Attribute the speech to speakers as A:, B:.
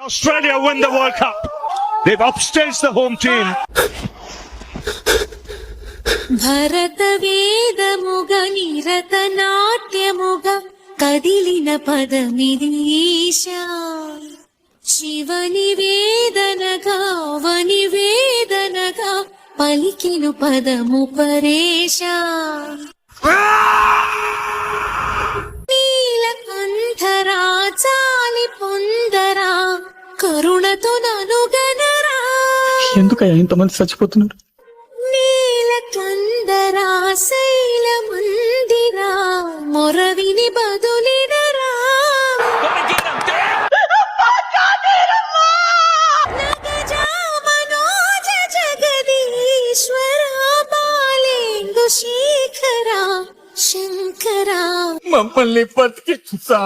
A: Australia win the World Cup. They've upstaged the home team.
B: భరత వేదముగ నిరత నాట్యముగ కదిలిన పదమిది ఈశా శివని వేదనగా వని వేదనగా పలికిను పదము పరేశా నీలకంఠరా చాలి పొందరా కరుణతో ననుగనరా.
C: ఎందుకయ్యా ఇంతమంది చచ్చిపోతున్నారు?
B: నీలకందరా శైల మందిరా మొరవిని బదులినరా. మనోజ జగదీశ్వర బాలేందు శేఖరా శంకరా
C: మమ్మల్ని బతికించా.